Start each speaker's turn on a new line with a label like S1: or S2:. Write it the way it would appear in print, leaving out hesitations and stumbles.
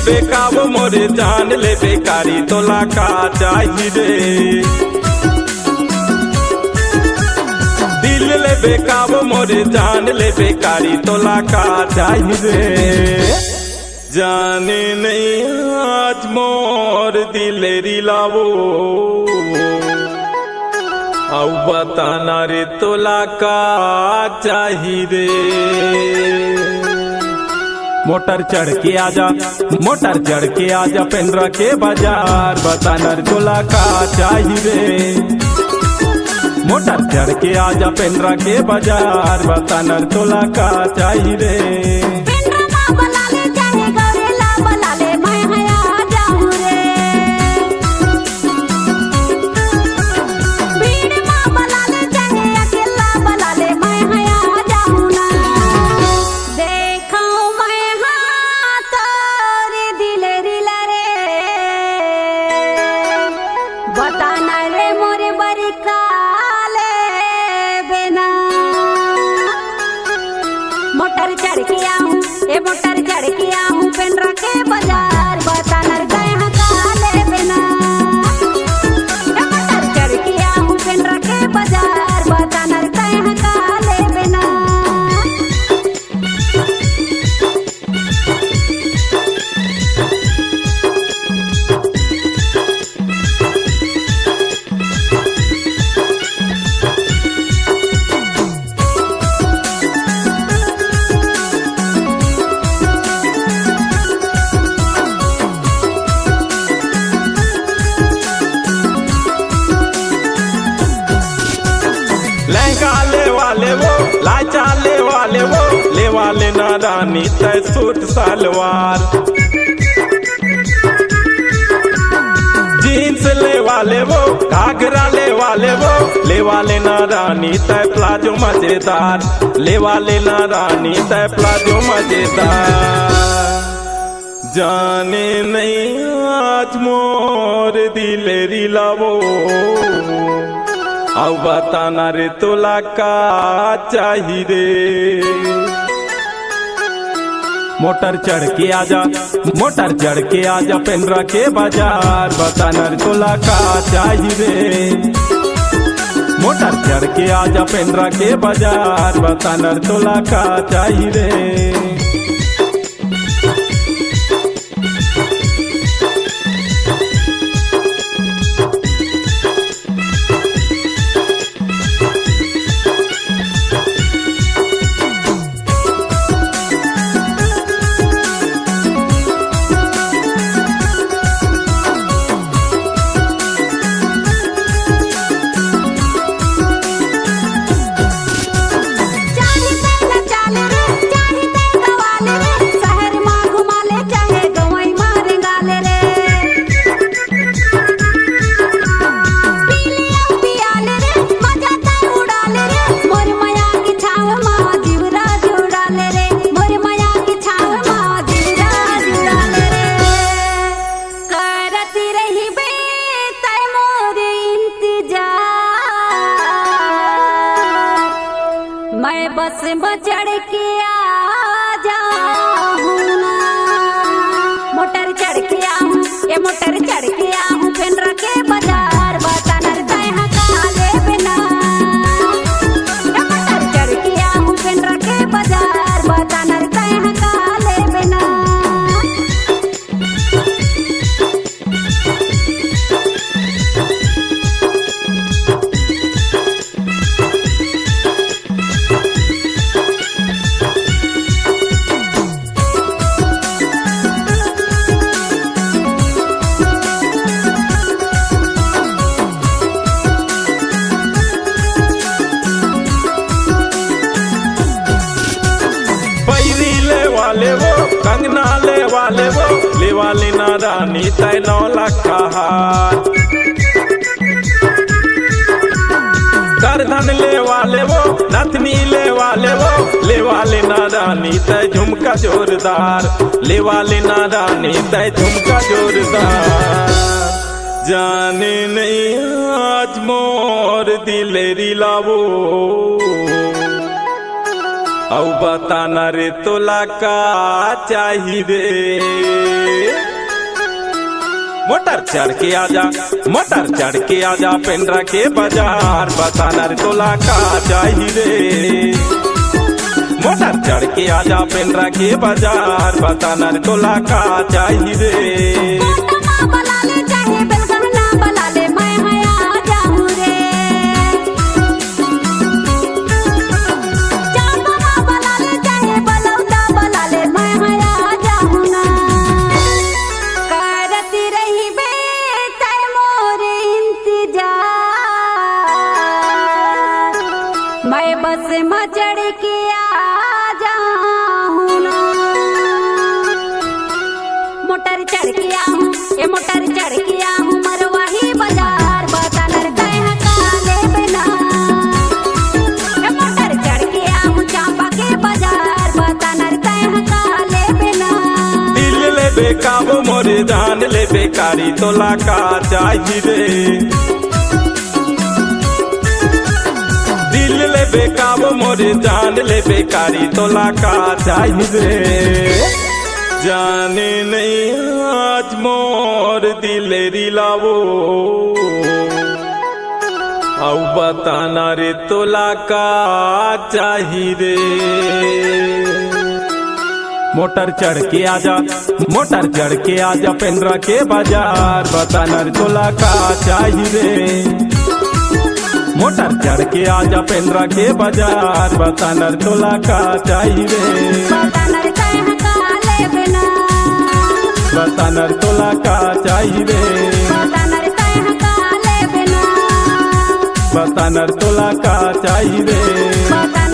S1: बेकाबो मोरे जान ले बेकारी तोला का चाहिए रे। दिल ले बेकाबो मोरे जान ले बेकारी तोला का चाहिए रे। जाने नहीं आज मोर दिल रिलावो आउ बताना रे तोला का चाहिए रे। मोटर चढ़ के आजा, मोटर चढ़ के आजा पेंड्रा के बाजार, बताना रे तोला का चाहिए रे। मोटर चढ़ के आजा पेंड्रा के बाजार, बताना रे तोला का चाहिए रे।
S2: बताना रे मोरे बरिकाले बिना मोटर चढ़ के आऊं, ए मोटर चढ़ के आऊं पेंड्रा के बाजार, बताना रे कहाँ काले बिना। ए मोटर चढ़ के आऊं पेंड्रा के बाजार, बताना रे कहाँ काले बिना।
S1: लहंगा ले वाले वो, लाचा ले वाले वो, ले वाले ना रानी तय सूट सलवार। जीन्स ले वाले वो, घाघरा ले वाले वो, ले वाले ना रानी तय प्लाजो मजेदार, ले वाले ना रानी तय प्लाजो मजेदार। जाने नहीं आज मोर दिल रिलावो आउ बताना रे तोला का चाहिए रे। मोटर चढ़ के आजा, मोटर चढ़ के आजा पेंड्रा के बाजार, बताना रे तोला का चाहिए रे। मोटर चढ़ के आजा पेंड्रा के बाजार, बताना रे तोला का चाहिए रे।
S2: मैं बस चढ़ के आ जाऊं ना, मोटर चढ़ के आऊं, ये मोटर चढ़ के आऊं पेंड्रा के बाजार, बताना रे कहाँ काले बिना। ये मोटर चढ़ के आऊं पेंड्रा के बाजार, बताना रे कहाँ काले बिना।
S1: वाले वो, कंगना ले वाले वो, ले वाले ना रानी तय 9 लाख का हार। करधन ले वाले वो, नथनी ले वाले वो, ले वाले ना रानी तय झुमका जोरदार, ले वाले ना रानी तय झुमका जोरदार। जाने नहीं आज मोर दिल रिलावो औ बताना रे तोला का चाही रे। मोटर चढ़ के आजा, मोटर चढ़ के आजा पेंड्रा के बाजार, बताना रे तोला का चाही रे। मोटर चढ़ के आजा पेंड्रा के बाजार, बताना रे तोला का चाही रे।
S2: बला ले चाहे बेलगहना बला ले मैं हया जाऊं रे। चांदना बला ले चाहे बलौदा बला ले मैं हया जाऊं ना। करती रही बे तै मोर इंतजार, मैं बस में चढ़ के आ जाऊं ना। मोटर चढ़ के आऊं, ये मोटर चढ़ के आऊं मरवाही बाजार, बताना रे कह काले बिना। ये मोटर चढ़ के आऊं चांपा के बाजार, बताना रे कह काले बिना।
S1: दिल ले बेकाबू मोरे जान ले बेकारी तोला का चाही रे। दिल ले बेकाबू मोरे जान ले बेकारी तोला का चाही रे। जाने नहीं आज मोर दिलेरी लावो, औ बताना रे तोला का चाही रे। मोटर चढ़ के आजा, मोटर चढ़ के आजा पेंड्रा के बाजार, बताना रे तोला का चाही रे। मोटर चढ़ के आजा पेंड्रा के बाजार, बताना रे तोला का चाही रे।
S2: बताना रे कह काले बिना।
S1: बताना रे तोला का चाही रे।
S2: बताना रे कह काले बिना।
S1: बताना रे तोला का चाही रे।
S2: बताना